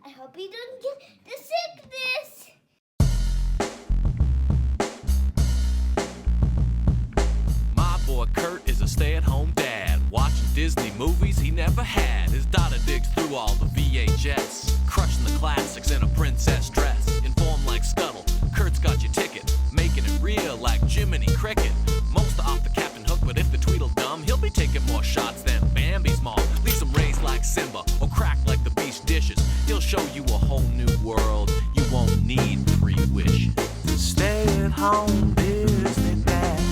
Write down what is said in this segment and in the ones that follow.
I hope you don't get the sickness. My boy Kurt is a stay-at-home dad, watching Disney movies he never had. His daughter digs through all the VHS, crushing the classics in a princess dress. Informed like Scuttle, Kurt's got your ticket, making it real like Jiminy Cricket. Most are off the Captain Hook, but if the Tweedle dumb, he'll be taking more shots than Bambi's mom. Leaves him raised like Simba, or cracked like the beast dishes. He'll show you a whole new world, you won't need 3 wishes. Stay-at-home Disney dad.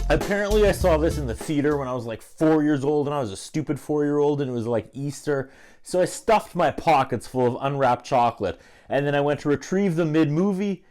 Apparently I saw this in the theater when I was like 4 years old, and I was a stupid 4-year-old, and it was like Easter. So I stuffed my pockets full of unwrapped chocolate, and then I went to retrieve them mid-movie,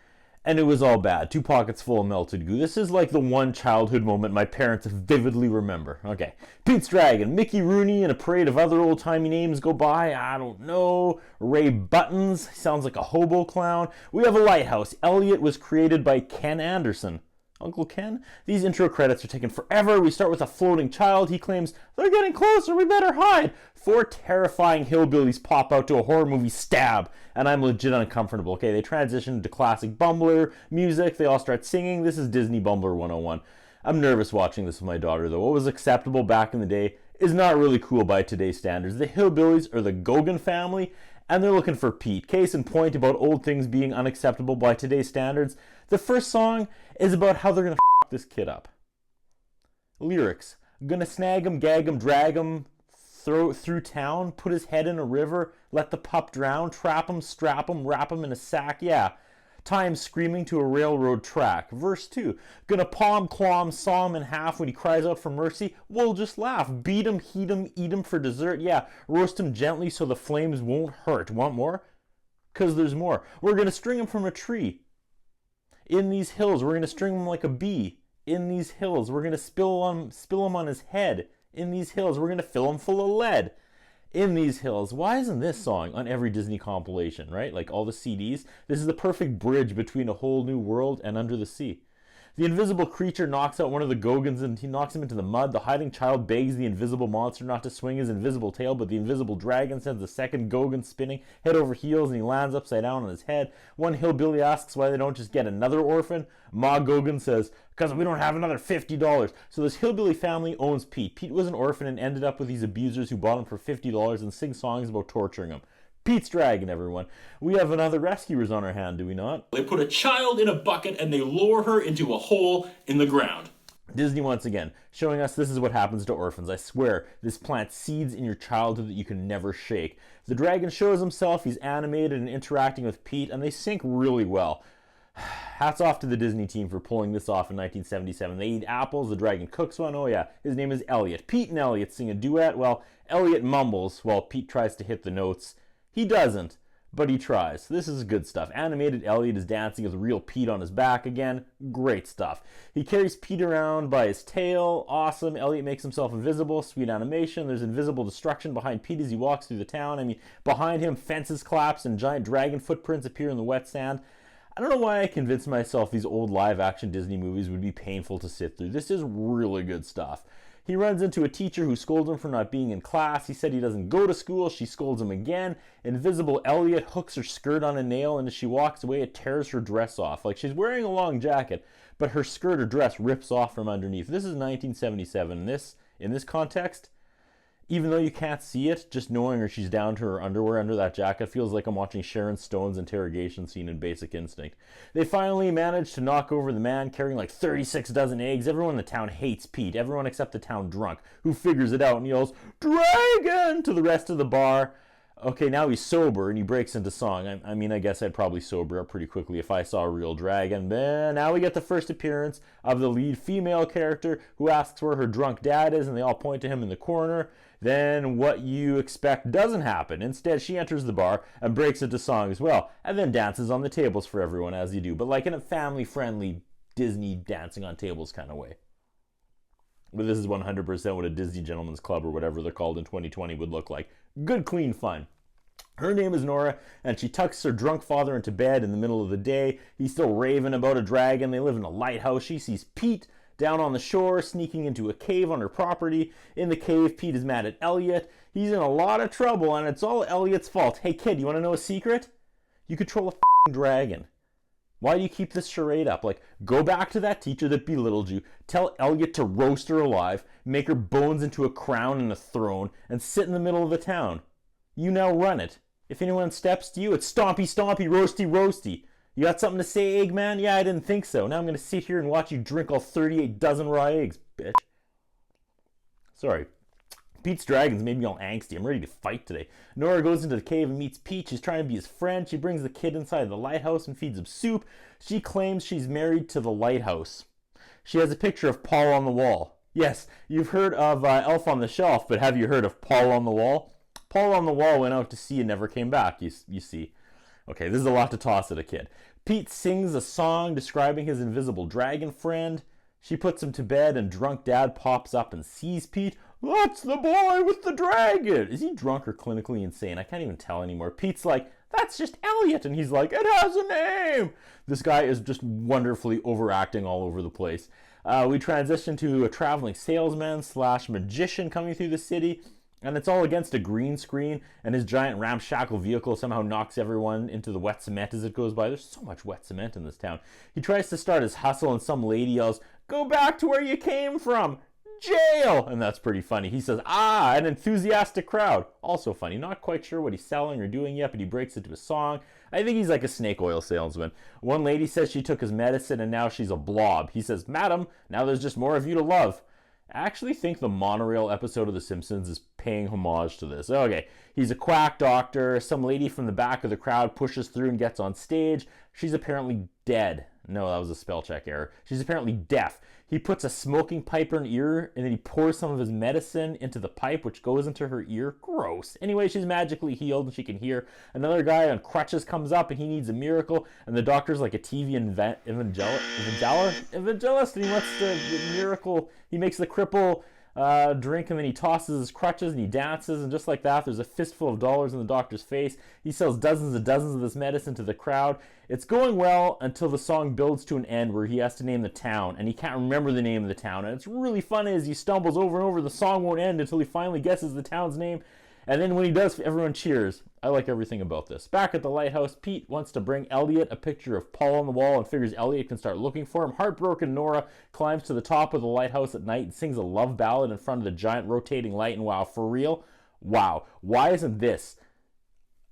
and it was all bad. 2 pockets full of melted goo. This is like the one childhood moment my parents vividly remember. Okay. Pete's Dragon, Mickey Rooney, and a parade of other old-timey names go by. I don't know. Ray Buttons, sounds like a hobo clown. We have a lighthouse. Elliot was created by Ken Anderson. Uncle Ken? These intro credits are taking forever. We start with a floating child. He claims, they're getting closer, we better hide. 4 terrifying hillbillies pop out to a horror movie stab, and I'm legit uncomfortable. Okay, they transition to classic Bumbler music. They all start singing. This is Disney Bumbler 101. I'm nervous watching this with my daughter, though. What was acceptable back in the day is not really cool by today's standards. The hillbillies are the Gogan family, and they're looking for Pete. Case in point about old things being unacceptable by today's standards. The first song is about how they're gonna f*** this kid up. Lyrics: gonna snag him, gag him, drag him through town, put his head in a river, let the pup drown, trap him, strap him, wrap him in a sack, yeah. Tie him screaming to a railroad track. Verse 2, gonna paw him, claw him, saw him in half. When he cries out for mercy, we'll just laugh. Beat him, heat him, eat him for dessert, yeah. Roast him gently so the flames won't hurt. Want more? 'Cause there's more. We're gonna string him from a tree. In these hills, we're going to string him like a bee. In these hills, we're going to spill him on his head. In these hills, we're going to fill him full of lead. In these hills. Why isn't this song on every Disney compilation, right? Like all the CDs. This is the perfect bridge between A Whole New World and Under the Sea. The invisible creature knocks out one of the Gogans and he knocks him into the mud. The hiding child begs the invisible monster not to swing his invisible tail, but the invisible dragon sends the second Gogan spinning head over heels and he lands upside down on his head. One hillbilly asks why they don't just get another orphan. Ma Gogan says, because we don't have another $50. So this hillbilly family owns Pete. Pete was an orphan and ended up with these abusers who bought him for $50 and sing songs about torturing him. Pete's Dragon, everyone. We have another rescuers on our hand, do we not? They put a child in a bucket and they lower her into a hole in the ground. Disney once again, showing us this is what happens to orphans. I swear, this plants seeds in your childhood that you can never shake. The dragon shows himself, he's animated and interacting with Pete, and they sync really well. Hats off to the Disney team for pulling this off in 1977. They eat apples, the dragon cooks one. Oh yeah, his name is Elliot. Pete and Elliot sing a duet. Well, Elliot mumbles while Pete tries to hit the notes. He doesn't, but he tries. This is good stuff. Animated Elliot is dancing with real Pete on his back again. Great stuff. He carries Pete around by his tail. Awesome. Elliot makes himself invisible. Sweet animation. There's invisible destruction behind Pete as he walks through the town. I mean, behind him, fences collapse and giant dragon footprints appear in the wet sand. I don't know why I convinced myself these old live-action Disney movies would be painful to sit through. This is really good stuff. He runs into a teacher who scolds him for not being in class. He said he doesn't go to school. She scolds him again. Invisible Elliot hooks her skirt on a nail, and as she walks away, it tears her dress off. Like she's wearing a long jacket, but her skirt or dress rips off from underneath. This is 1977. In this context, even though you can't see it, just knowing her she's down to her underwear under that jacket feels like I'm watching Sharon Stone's interrogation scene in Basic Instinct. They finally manage to knock over the man carrying like 36 dozen eggs. Everyone in the town hates Pete. Everyone except the town drunk, who figures it out and yells, "Dragon!" to the rest of the bar. Okay, now he's sober and he breaks into song. I mean, I guess I'd probably sober up pretty quickly if I saw a real dragon. But now we get the first appearance of the lead female character who asks where her drunk dad is, and they all point to him in the corner. Then what you expect doesn't happen. Instead, she enters the bar and breaks into song as well, and then dances on the tables for everyone as you do, but like in a family-friendly Disney dancing on tables kind of way. But this is 100% what a Disney Gentleman's Club or whatever they're called in 2020 would look like. Good, clean fun. Her name is Nora, and she tucks her drunk father into bed in the middle of the day. He's still raving about a dragon. They live in a lighthouse. She sees Pete down on the shore, sneaking into a cave on her property. In the cave, Pete is mad at Elliot. He's in a lot of trouble, and it's all Elliot's fault. Hey, kid, you want to know a secret? You control a f***ing dragon. Why do you keep this charade up? Like, go back to that teacher that belittled you, tell Elliot to roast her alive, make her bones into a crown and a throne, and sit in the middle of the town. You now run it. If anyone steps to you, it's stompy, stompy, roasty, roasty. You got something to say, Eggman? Yeah, I didn't think so. Now I'm going to sit here and watch you drink all 38 dozen raw eggs, bitch. Sorry. Pete's dragons made me all angsty. I'm ready to fight today. Nora goes into the cave and meets Pete. She's trying to be his friend. She brings the kid inside the lighthouse and feeds him soup. She claims she's married to the lighthouse. She has a picture of Paul on the wall. Yes, you've heard of Elf on the Shelf, but have you heard of Paul on the wall? Paul on the wall went out to sea and never came back, you see. Okay, this is a lot to toss at a kid. Pete sings a song describing his invisible dragon friend. She puts him to bed, and drunk dad pops up and sees Pete. That's the boy with the dragon. Is he drunk or clinically insane? I can't even tell anymore. Pete's like, that's just Elliot. And he's like, it has a name. This guy is just wonderfully overacting all over the place. We transition to a traveling salesman / magician coming through the city. And it's all against a green screen, and his giant ramshackle vehicle somehow knocks everyone into the wet cement as it goes by. There's so much wet cement in this town. He tries to start his hustle, and some lady yells, go back to where you came from! Jail! And that's pretty funny. He says, an enthusiastic crowd. Also funny. Not quite sure what he's selling or doing yet, but he breaks into a song. I think he's like a snake oil salesman. One lady says she took his medicine, and now she's a blob. He says, madam, now there's just more of you to love. I actually think the monorail episode of The Simpsons is paying homage to this. Okay, he's a quack doctor. Some lady from the back of the crowd pushes through and gets on stage. She's apparently dead. No, that was a spell check error. She's apparently deaf. He puts a smoking pipe in her ear, and then he pours some of his medicine into the pipe, which goes into her ear. Gross. Anyway, she's magically healed, and she can hear. Another guy on crutches comes up, and he needs a miracle, and the doctor's like a TV evangelist, and he wants the miracle. He makes the cripple drink, and then he tosses his crutches, and he dances, and just like that, there's a fistful of dollars in the doctor's face. He sells dozens and dozens of this medicine to the crowd. It's going well until the song builds to an end where he has to name the town, and he can't remember the name of the town. And it's really funny as he stumbles over and over. The song won't end until he finally guesses the town's name. And then when he does, everyone cheers. I like everything about this. Back at the lighthouse, Pete wants to bring Elliot a picture of Paul on the wall and figures Elliot can start looking for him. Heartbroken Nora climbs to the top of the lighthouse at night and sings a love ballad in front of the giant rotating light. And wow, for real? Wow. Why isn't this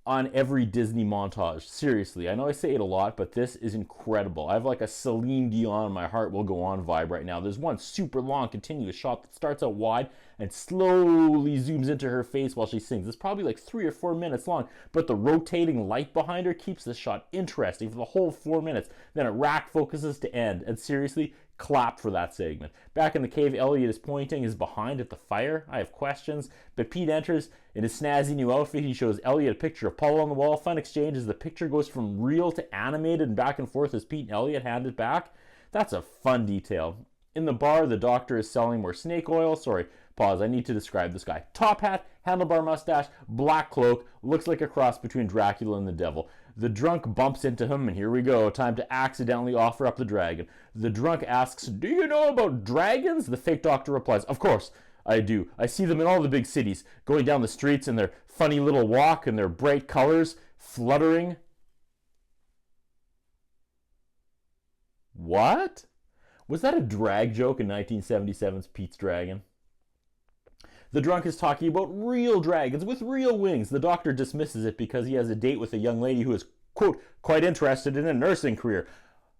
on every Disney montage? Seriously, I know I say it a lot, but this is incredible. I have like a Celine Dion, my heart will go on vibe right now. There's one super long continuous shot that starts out wide and slowly zooms into her face while she sings. It's probably like 3 or 4 minutes long, but the rotating light behind her keeps the shot interesting for the whole 4 minutes. Then it rack focuses to end, and seriously, clap for that segment. Back in the cave, Elliot is pointing his behind at the fire. I have questions, but Pete enters in his snazzy new outfit. He shows Elliot a picture of Paul on the wall. Fun exchange as the picture goes from real to animated and back and forth as Pete and Elliot hand it back. That's a fun detail. In the bar, the doctor is selling more snake oil. Sorry, pause. I need to describe this guy. Top hat, handlebar mustache, black cloak, looks like a cross between Dracula and the devil. The drunk bumps into him, and here we go. Time to accidentally offer up the dragon. The drunk asks, do you know about dragons? The fake doctor replies, of course, I do. I see them in all the big cities, going down the streets in their funny little walk and their bright colors, fluttering. What? Was that a drag joke in 1977's Pete's Dragon? The drunk is talking about real dragons with real wings. The doctor dismisses it because he has a date with a young lady who is, quote, quite interested in a nursing career.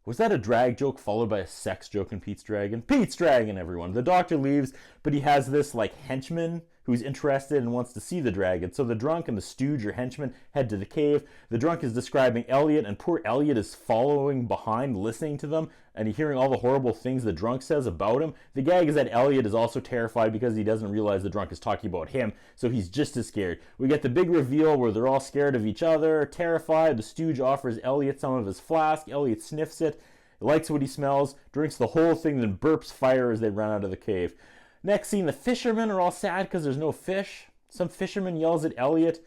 Was that a drag joke followed by a sex joke in Pete's Dragon? Pete's Dragon, everyone. The doctor leaves, but he has this, like, henchman who's interested and wants to see the dragon. So the drunk and the stooge or henchman head to the cave. The drunk is describing Elliot, and poor Elliot is following behind, listening to them, and hearing all the horrible things the drunk says about him. The gag is that Elliot is also terrified because he doesn't realize the drunk is talking about him, so he's just as scared. We get the big reveal where they're all scared of each other, terrified. The stooge offers Elliot some of his flask. Elliot sniffs it, likes what he smells, drinks the whole thing, then burps fire as they run out of the cave. Next scene, the fishermen are all sad because there's no fish. Some fisherman yells at Elliot,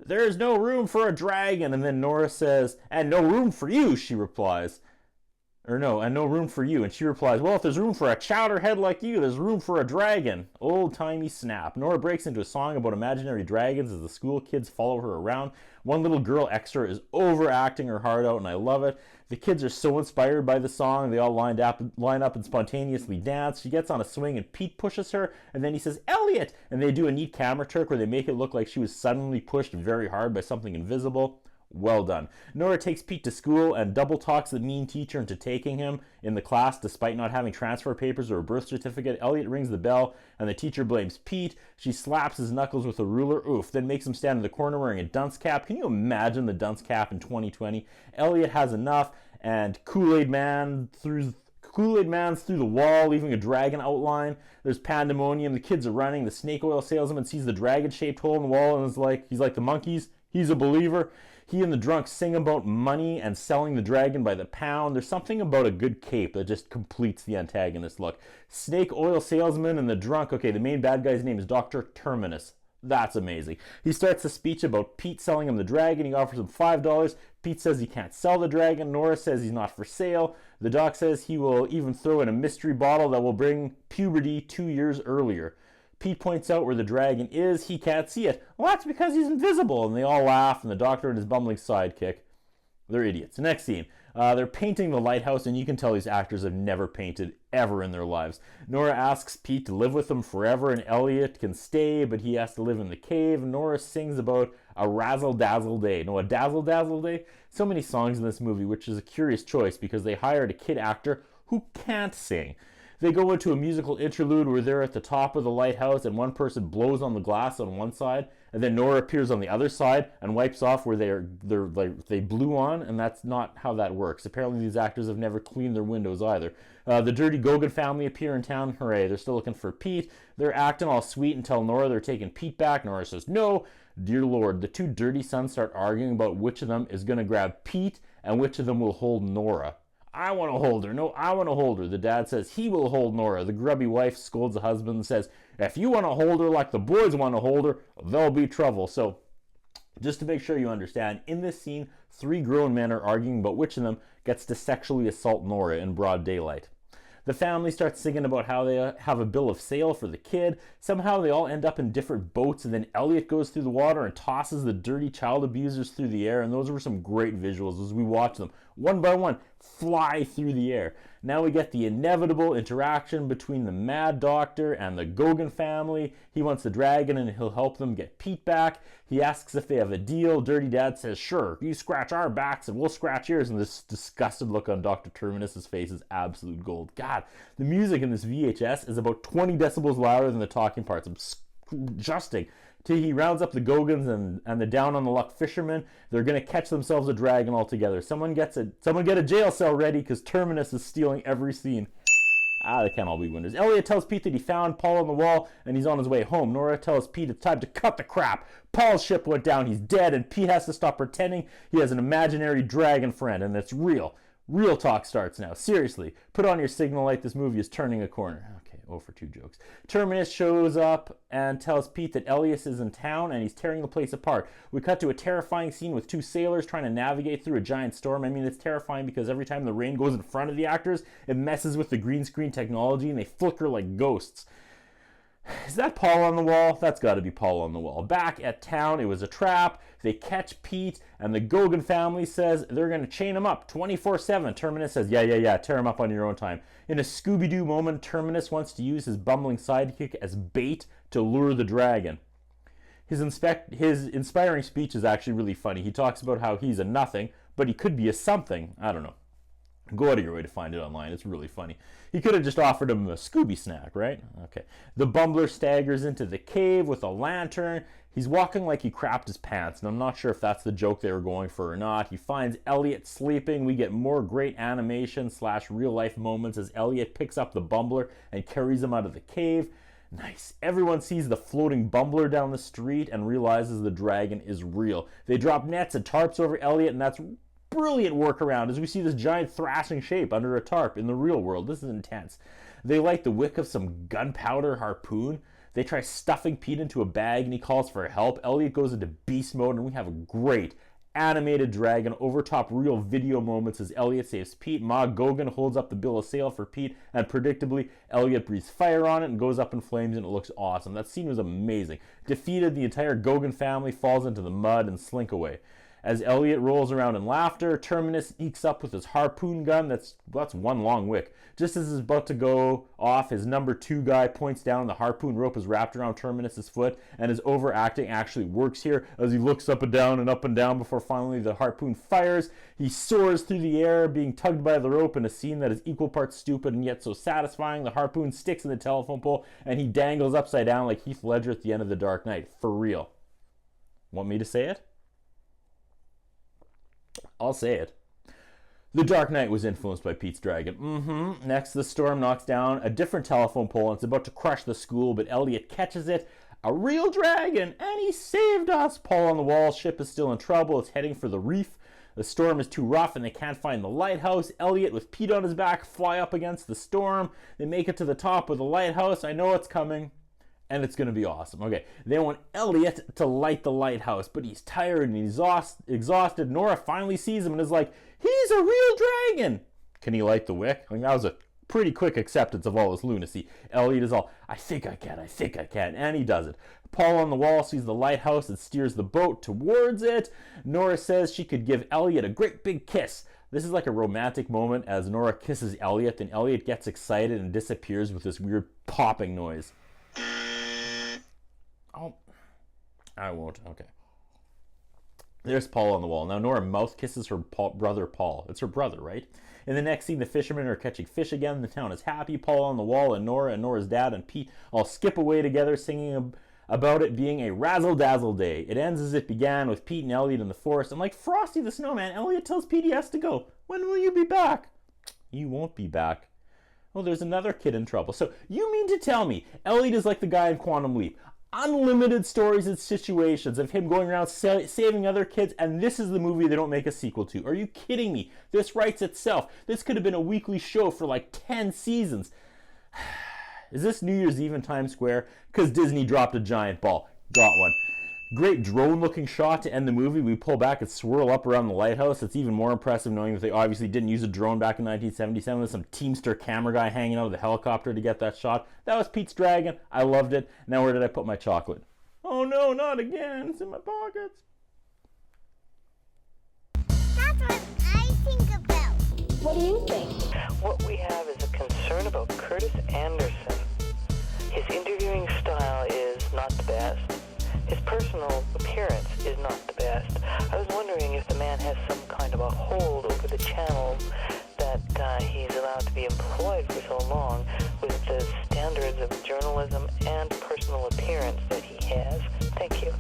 "There's no room for a dragon," and then Nora says, "And no room for you," she replies. Or no, "and no room for you." And she replies, "Well, if there's room for a chowderhead like you, there's room for a dragon." Old-timey snap. Nora breaks into a song about imaginary dragons as the school kids follow her around. One little girl extra is overacting her heart out, and I love it. The kids are so inspired by the song, they all line up and spontaneously dance. She gets on a swing and Pete pushes her, and then he says, "Elliot!" And they do a neat camera trick where they make it look like she was suddenly pushed very hard by something invisible. Well done. Nora takes Pete to school and double talks the mean teacher into taking him in the class despite not having transfer papers or a birth certificate. Elliot rings the bell and the teacher blames Pete. She slaps his knuckles with a ruler, oof, then makes him stand in the corner wearing a dunce cap. Can you imagine the dunce cap in 2020? Elliot has enough, and Kool-Aid Man's through the wall, leaving a dragon outline. There's pandemonium. The kids are running. The snake oil salesman sees the dragon-shaped hole in the wall and he's like the monkeys. He's a believer. He and the drunk sing about money and selling the dragon by the pound. There's something about a good cape that just completes the antagonist look. Snake oil salesman and the drunk. Okay, the main bad guy's name is Dr. Terminus. That's amazing. He starts a speech about Pete selling him the dragon. He offers him $5. Pete says he can't sell the dragon. Nora says he's not for sale. The doc says he will even throw in a mystery bottle that will bring puberty 2 years earlier. Pete points out where the dragon is. He can't see it. Well, that's because he's invisible. And they all laugh, and the doctor and his bumbling sidekick, they're idiots. Next scene. They're painting the lighthouse, and you can tell these actors have never painted ever in their lives. Nora asks Pete to live with them forever, and Elliot can stay, but he has to live in the cave. Nora sings about a razzle-dazzle day. No, a dazzle-dazzle day? So many songs in this movie, which is a curious choice because they hired a kid actor who can't sing. They go into a musical interlude where they're at the top of the lighthouse and one person blows on the glass on one side, and then Nora appears on the other side and wipes off where they blew on, and that's not how that works. Apparently these actors have never cleaned their windows either. The dirty Gogan family appear in town. Hooray, they're still looking for Pete. They're acting all sweet and tell Nora they're taking Pete back. Nora says no. Dear Lord, the two dirty sons start arguing about which of them is going to grab Pete and which of them will hold Nora. I want to hold her. No, I want to hold her. The dad says he will hold Nora. The grubby wife scolds the husband and says, if you want to hold her like the boys want to hold her, there'll be trouble. So, just to make sure you understand, in this scene, 3 grown men are arguing about which of them gets to sexually assault Nora in broad daylight. The family starts singing about how they have a bill of sale for the kid. Somehow they all end up in different boats, and then Elliot goes through the water and tosses the dirty child abusers through the air, and those were some great visuals as we watch them, one by one, fly through the air. Now we get the inevitable interaction between the mad doctor and the Gogan family. He wants the dragon and he'll help them get Pete back. He asks if they have a deal. Dirty Dad says, sure, you scratch our backs and we'll scratch yours. And this disgusted look on Dr. Terminus's face is absolute gold. God, the music in this VHS is about 20 decibels louder than the talking parts. I'm adjusting. Till he rounds up the Gogans and the down on the luck fishermen. They're going to catch themselves a dragon altogether. Someone get a jail cell ready because Terminus is stealing every scene. They can't all be winners. Elliot tells Pete that he found Paul on the wall and he's on his way home. Nora tells Pete it's time to cut the crap. Paul's ship went down, he's dead, and Pete has to stop pretending he has an imaginary dragon friend, and it's real. Real talk starts now. Seriously, put on your signal light. This movie is turning a corner. Okay, 0 for 2 jokes. Terminus shows up and tells Pete that Elias is in town and he's tearing the place apart. We cut to a terrifying scene with 2 sailors trying to navigate through a giant storm. I mean, it's terrifying because every time the rain goes in front of the actors, it messes with the green screen technology and they flicker like ghosts. Is that Paul on the wall? That's got to be Paul on the wall. Back at town, it was a trap. They catch Pete, and the Gogan family says they're going to chain him up 24/7. Terminus says, yeah, tear him up on your own time. In a Scooby-Doo moment, Terminus wants to use his bumbling sidekick as bait to lure the dragon. His inspiring speech is actually really funny. He talks about how he's a nothing, but he could be a something. I don't know. Go out of your way to find it online. It's really funny. He could have just offered him a Scooby snack, right? Okay. The bumbler staggers into the cave with a lantern. He's walking like he crapped his pants, and I'm not sure if that's the joke they were going for or not. He finds Elliot sleeping. We get more great animation / real-life moments as Elliot picks up the bumbler and carries him out of the cave. Nice. Everyone sees the floating bumbler down the street and realizes the dragon is real. They drop nets and tarps over Elliot, and that's brilliant workaround as we see this giant thrashing shape under a tarp in the real world. This is intense. They light the wick of some gunpowder harpoon. They try stuffing Pete into a bag and he calls for help. Elliot goes into beast mode and we have a great animated dragon overtop real video moments as Elliot saves Pete. Ma Gogan holds up the bill of sale for Pete and predictably Elliot breathes fire on it and goes up in flames and it looks awesome. That scene was amazing. Defeated, the entire Gogan family falls into the mud and slink away. As Elliot rolls around in laughter, Terminus sneaks up with his harpoon gun. That's one long wick. Just as it's about to go off, his number 2 guy points down. The harpoon rope is wrapped around Terminus's foot, and his overacting actually works here as he looks up and down before finally the harpoon fires. He soars through the air, being tugged by the rope in a scene that is equal parts stupid and yet so satisfying. The harpoon sticks in the telephone pole, and he dangles upside down like Heath Ledger at the end of The Dark Knight. For real. Want me to say it? I'll say it. The Dark Knight was influenced by Pete's Dragon. Next, the storm knocks down a different telephone pole and it's about to crush the school, but Elliot catches it. A real dragon, and he saved us. Paul on the wall's ship is still in trouble. It's heading for the reef. The storm is too rough and they can't find the lighthouse. Elliot, with Pete on his back, fly up against the storm. They make it to the top of the lighthouse. I know it's coming. And it's going to be awesome. Okay, they want Elliot to light the lighthouse, but he's tired and exhausted. Nora finally sees him and is like, he's a real dragon. Can he light the wick? I mean, that was a pretty quick acceptance of all his lunacy. Elliot is all, I think I can, and he does it. Paul on the wall sees the lighthouse and steers the boat towards it. Nora says she could give Elliot a great big kiss. This is like a romantic moment as Nora kisses Elliot, and Elliot gets excited and disappears with this weird popping noise. Oh, I won't. Okay. There's Paul on the wall. Now Nora mouth kisses her brother Paul. It's her brother, right? In the next scene, the fishermen are catching fish again. The town is happy. Paul on the wall and Nora's dad and Pete all skip away together singing about it being a razzle-dazzle day. It ends as it began with Pete and Elliot in the forest. And like Frosty the Snowman, Elliot tells Pete he has to go. When will you be back? You won't be back. Oh, there's another kid in trouble. So you mean to tell me Elliot is like the guy in Quantum Leap? Unlimited stories and situations of him going around saving other kids, and this is the movie they don't make a sequel to. Are you kidding me? This writes itself. This could have been a weekly show for like 10 seasons. Is this New Year's Eve in Times Square? Because Disney dropped a giant ball. Got one. Great drone-looking shot to end the movie. We pull back and swirl up around the lighthouse. It's even more impressive knowing that they obviously didn't use a drone back in 1977. There's some Teamster camera guy hanging out of the helicopter to get that shot. That was Pete's Dragon. I loved it. Now where did I put my chocolate? Oh no, not again. It's in my pockets. That's what I think about. What do you think? What we have is a concern about Curtis Anderson. His interviewing style is not the best. His personal appearance is not the best. I was wondering if the man has some kind of a hold over the channel that he's allowed to be employed for so long with the standards of journalism and personal appearance that he has. Thank you.